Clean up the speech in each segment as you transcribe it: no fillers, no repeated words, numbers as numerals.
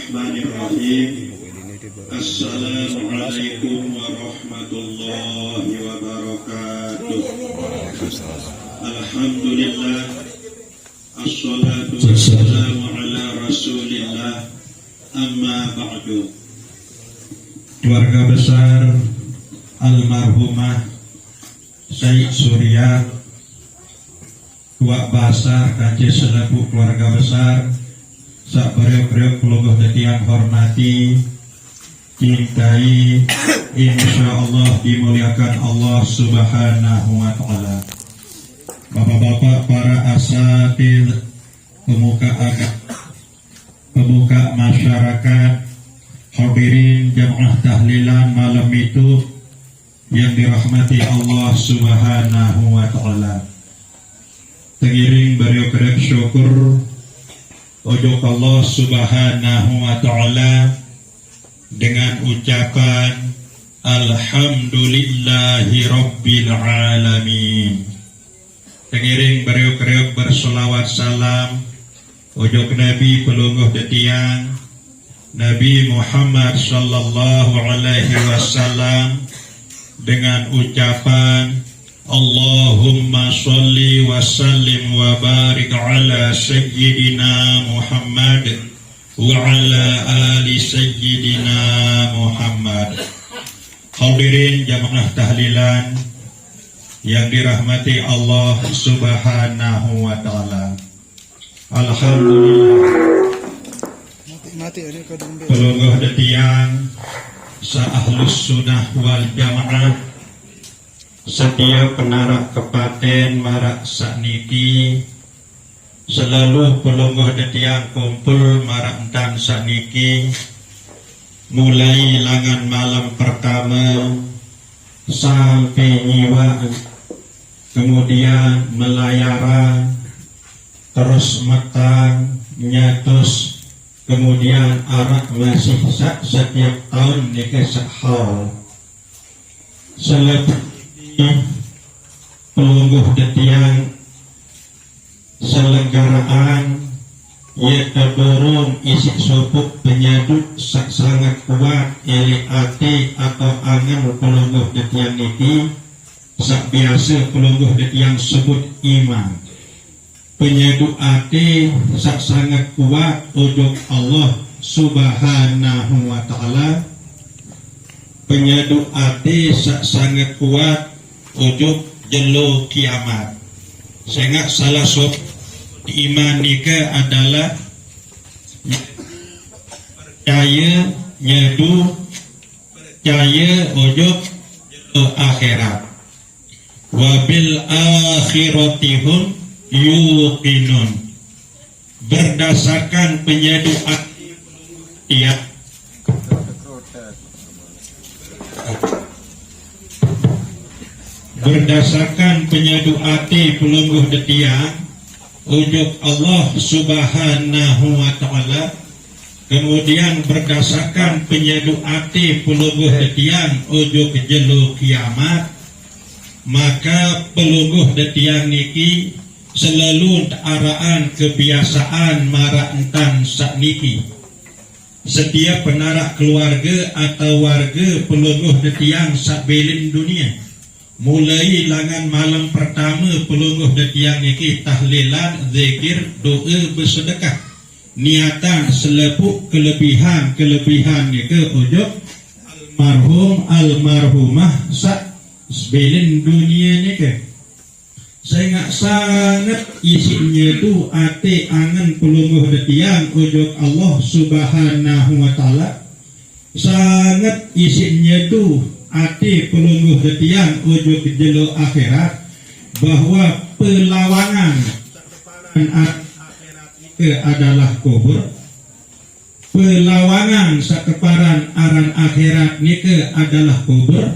Bismillahirrahmanirrahim. Assalamualaikum warahmatullahi wabarakatuh. Alhamdulillah. Assalatu wassalamu ala rasulillah. Amma ba'du. Keluarga besar almarhumah Syekh Surya Tuak Basar kaji selaku keluarga besar sak beriuk-beriuk keluguh yang hormati, cintai, insyaallah dimuliakan Allah Subhanahu wa taala. Bapak-bapak para asatidz, pemuka agama, pemuka masyarakat, hadirin jamaah tahlilan malam itu yang dirahmati Allah Subhanahu wa taala. Tengiring beriuk-beriuk syukur ojok Allah Subhanahu wa taala dengan ucapan alhamdulillahi rabbil alamin. Tengiring beriuk-beriuk bersolawat salam ojok Nabi pelungguh detiang Nabi Muhammad sallallahu alaihi wasallam dengan ucapan Allahumma sholli wa sallim wa barik ala sayyidina Muhammad wa ala ali sayyidina Muhammad. Hadirin jamaah tahlilan yang dirahmati Allah Subhanahu wa taala. Alhamdulillah. Pelungguh detiang sa ahlus sunnah wal jamaah setiap penarak kepaten marak sakniki selalu pelungguh detiang kumpul marak entan sakniki mulai langan malam pertama sampai nyiwa, kemudian melayaran terus metang nyatus, kemudian arak masih setiap tahun nikah sahal selepas pelungguh detiang selenggaraan yaitu dorong isi sopuk penyadut sangat kuat eli ati atau angan pelungguh detiang niki sak biasa pelungguh detiang sebut iman penyadut ati sak sangat kuat ujung Allah Subhanahu wa taala penyadut ati sak sangat kuat ujung jelo kiamat. Sehingga salah satu iman nikah adalah percaya nyedu, percaya ujung jelo akhirat. Wabil akhiratihum yuqinun. Berdasarkan penyadu ati tiap berdasarkan penyadu ati pelungguh detiang ujuk Allah Subhanahu wa taala, kemudian berdasarkan penyadu ati pelungguh detiang ujuk jelo kiamat, maka pelungguh detiang niki selalu araan kebiasaan marak entan sakniki setiap penarak keluarga atau warga pelungguh detiang sakbelin dunia. Mulai langan malam pertama pelungguh detiang niki tahlilan, zikir, doa, bersedekah. Niatan selepuk kelebihan niki ujub almarhum almarhumah sak sebelin dunia niki. Saya sangat isinya tu ate angan pelungguh detiang ujub Allah Subhanahu wa taala. Sangat isinya tu ati pelungguh detiang ujung jelo akhirat bahwa pelawangan akhirat itu adalah kubur, pelawangan sakeparan aran akhirat nike adalah kubur,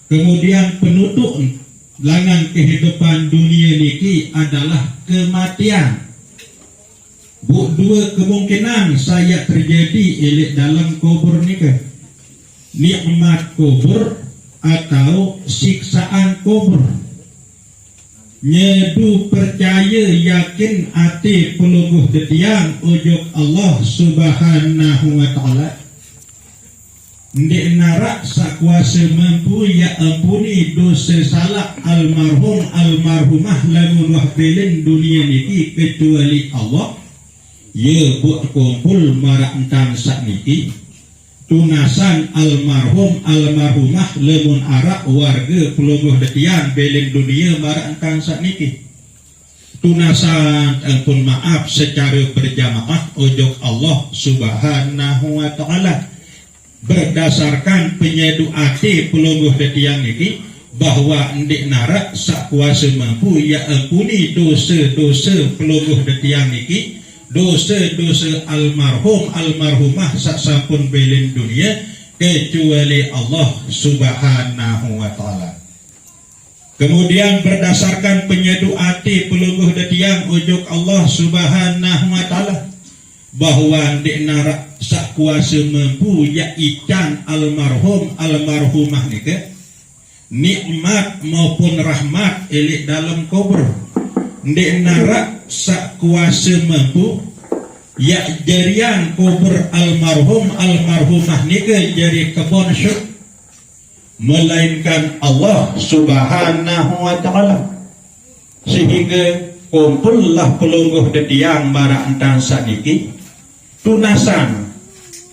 kemudian penutup langan kehidupan dunia niki adalah kematian. Dua kemungkinan saya terjadi elik dalam kubur nike, nikmat kubur atau siksaan kubur. nyedu percaya yakin ati peluguh tetiang ujuk Allah subhanahu wa ta'ala ndek narak sakuasa mampu ya ampuni dosa salah almarhum almarhumah lamun wahbilin dunia niki kecuali Allah ya buat kumpul marak entang sakniki tunasan almarhum almarhumah lemun arak warga pelungguh detian belin dunia marak entang sakniki tunasan ampun maaf secara berjamaah ujug Allah subhanahu wa ta'ala berdasarkan penyedu ati pelungguh detian niki bahwa ndik narak sak kuasa mampu ya ampuni dosa-dosa pelungguh detian niki dosa-dosa almarhum almarhumah sak sampun belin dunia kecuali Allah subhanahu wa ta'ala. Kemudian berdasarkan penyedu ati pelungguh detiang ujuk Allah subhanahu wa ta'ala bahwa ndik narak sak kuasa mampu ya ican almarhum almarhumah nika nikmat maupun rahmat elik dalam kubur ndik narak sak kuasa mampu ya jarian kubur almarhum almarhumah nika jari kebon syuk melainkan Allah subhanahu wa ta'ala sehingga kumpullah pelungguh detiang marak entang sakniki tunasan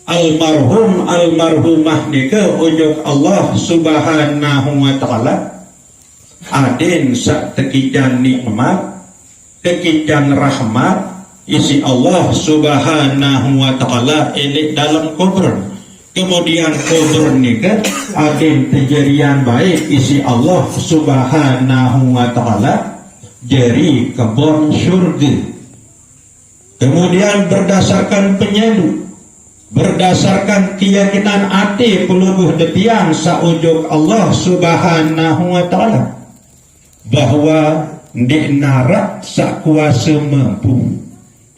almarhum almarhumah nika ujuk Allah subhanahu wa ta'ala adin sak tekijan nikmat tekijan rahmat isi Allah subhanahu wa ta'ala elik dalam kubur kemudian kubur nika adin kejadian baik isi Allah subhanahu wa ta'ala jari kebon syurga kemudian berdasarkan penyedu berdasarkan keyakinan ati pelungguh detian saujuk Allah subhanahu wa ta'ala bahwa ndik narak sak kuasa mampu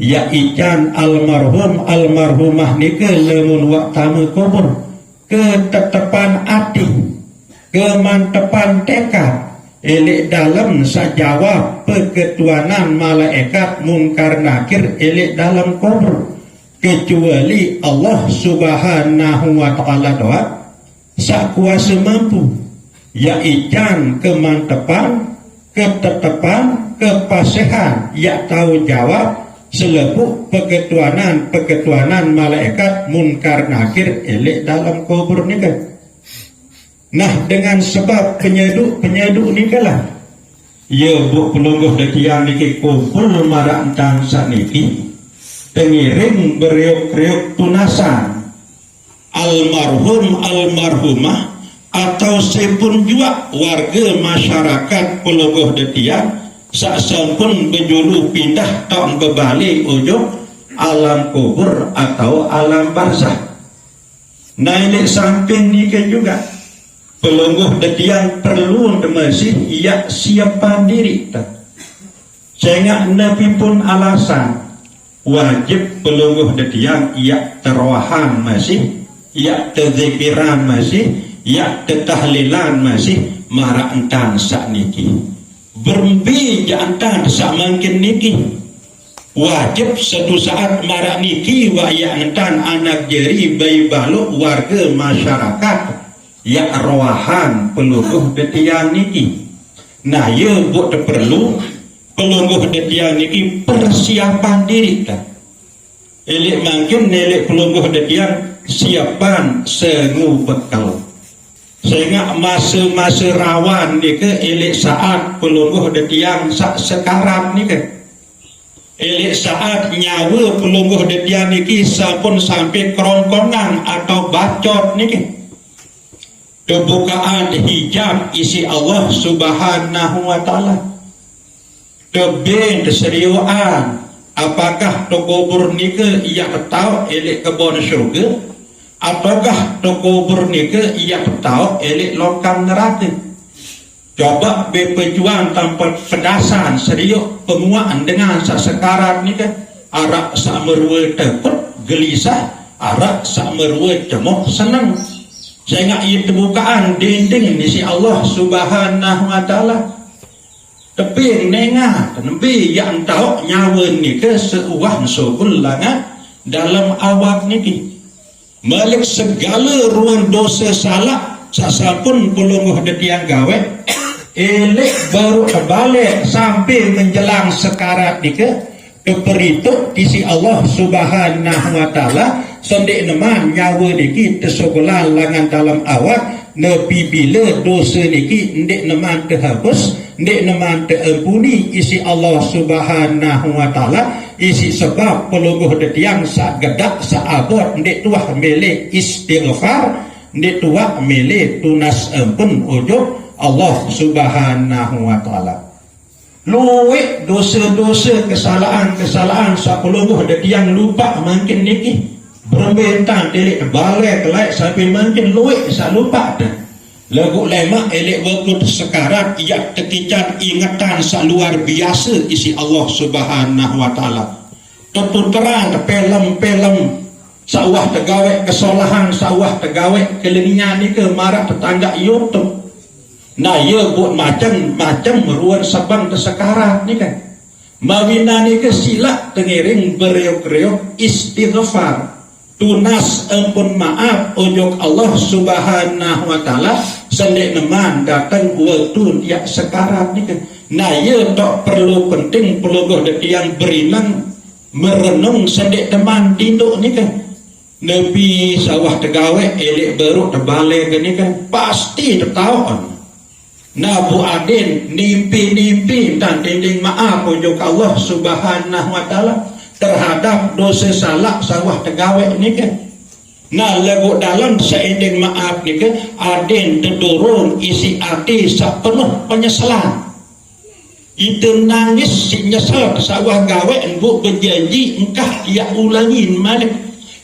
ya ican almarhum almarhumah nika lemun waktu kubur ketetepan ati kemantepan tekad elik dalam sajawab peketuanan malaikat mungkar nakir elik dalam kubur kecuali Allah subhanahu wa ta'ala doa sak kuasa mampu ya ican kemantepan ketetapan kepasihan ya tahu jawab selepuk peketuanan malaikat munkar nakir elik dalam kubur nika. Nah dengan sebab penyedu nikalah ya bu pelungguh detian niki kumpul marak entang sakniki pengiring beriuk-riuk tunasan almarhum almarhumah atau sepun jua warga masyarakat pelungguh detian sak sampun berjulu pindah tahun berbalik ujung alam kubur atau alam barzah. Nah ini samping nikah juga pelungguh detian perlu masih ia siapa diri sehingga Nabi pun alasan wajib pelungguh detian ia terwahan masih ia terzikiran masih ia tetahlilan masih marak entang sak niki bermbi jantan sak mungkin niki wajib satu saat marak niki wa ya entan anak jeri bayi baluk warga masyarakat ya rawahan pelungguh detian niki nah ya buat perlu pelungguh detian niki persiapan diri tak elik mungkin elik pelungguh detian siapan sengu bekal sehingga masa-masa rawan nika elik saat pelungguh detian sak sekarang nika elik saat nyawa pelungguh detian niki sampun sampai kerongkongan atau bacot niki kebukaan hijab isi Allah subhanahu wa ta'ala kebin keseriuan apakah kubur nika ia tahu elik kebon syurga ataukah kubur nika ia tahu elik lokam neraka coba berpejuang tanpa pedasan serius penguaan dengan sesekarat nika arak sak merwe takut gelisah arak sak merwe cemoh senang sehingga ia terbukaan dinding di si Allah subhanahu wa ta'ala tapi nengat nabi yang tahu nyawa ni ke seuah sebulangan dalam awak ni malik segala ruang dosa salah sasapun pelunguh detiang gawe elek baru balik sampai menjelang sekarat ni ke keperituk isi Allah subhanahu wa ta'ala sendik neman nyawa niki tersegulan langan dalam awak nepi bila dosa niki ndik neman terhapus ndik neman terampuni isi Allah subhanahu wa ta'ala isi sebab pelungguh detiang sak gedak sak abot ndik tuah milik istighfar ndik tuah milik tunas ampun ujub Allah subhanahu wa ta'ala luwek dosa-dosa kesalahan-kesalahan sak pelungguh detiang lupa mungkin niki berbentang delik balik kelak sampai mungkin luwek sak lupa dah lagu lemak elek waktu sekarat ia tekican ingatan sak luar biasa isi Allah subhanahu wa ta'ala terang pelem-pelem sawah tegawai kesalahan sawah tegawai kelininya ni ke marah tetangga YouTube nah ia buat macam-macam meruan sabang tersekarat ni kan mawina ni ke silap tengiring beriuk-riuk istighfar tunas ampun maaf ujung Allah subhanahu wa ta'ala sendik neman datang waktu dia sekarat ni kan nah ia tak perlu penting pelungguh yang beriman merenung sendik teman tinduk ni kan Nabi sawah tegawai elek baru terbalik ni kan pasti tertahuan nah Bu Adin nimpi-nimpi dan dinding maaf ujung Allah subhanahu wa ta'ala terhadap dosa salah sawah tegawai ni kan nah lagu dalam seinding maaf ni kan Adin terdurun isi hati sak penuh penyesalan itu nangis si nyesal sawah gawe bu berjanji engkah ia ulangin malik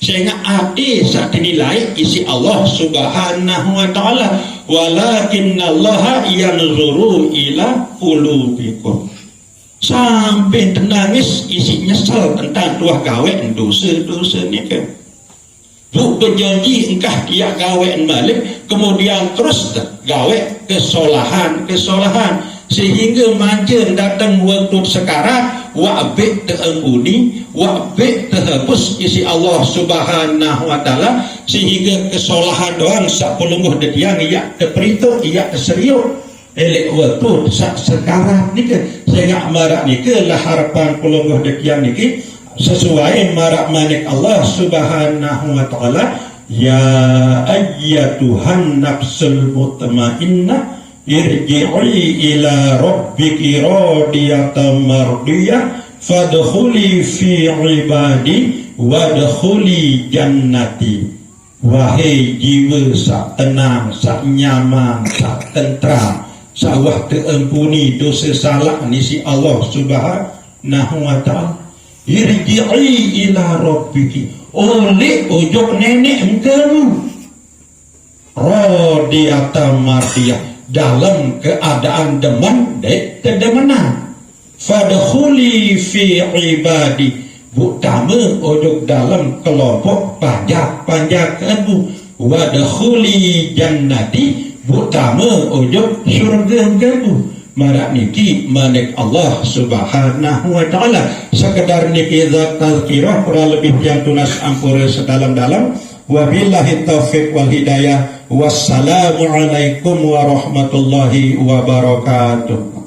sehingga hati sak dinilai isi Allah subhanahu wa ta'ala walakinnallaha yanzuru ila qulubikum sampai tenangis isi nyesal tentang tuah gawe dosa-dosa ni kan bu berjanji engkah dia gawe balik kemudian terus gawe kesalahan sehingga mancin datang waktu sekarang wa'bik terangkuni wa'bik terhapus isi Allah subhanahu wa ta'ala sehingga kesalahan doang sak pelungguh detiang ia terperintah ia terseriuk elek waktu sak sekarang ni ke sehingga marak ni ke lah harapan pelungguh detiang ni ke sesuai marak manik Allah subhanahu wa ta'ala ya ayyatuhan nafsul mutmainnah irji'i ila rabbiki radiyatan mardiyah fadkhuli fi ibadi wadkhuli jannati wahai jiwa sak tenang sak nyaman sak tentram sawah terampuni dosa salah ni si Allah subhanahu wa ta'ala irji'i ila rabbiki oleh ujung nenek engkau radiyatan mardiyah dalam keadaan demen dan kedemenan fadkhuli fi ibadi utama ujung dalam kelompok panjak kebu wadkhuli jannati utama ujung syurga kebu marak niki manik Allah subhanahu wa ta'ala sekedar niki zat tazkirah kurang lebih yang tunas ampura sedalam-dalam wabillahi taufiq wal hidayah wassalamu alaikum warahmatullahi wabarakatuh.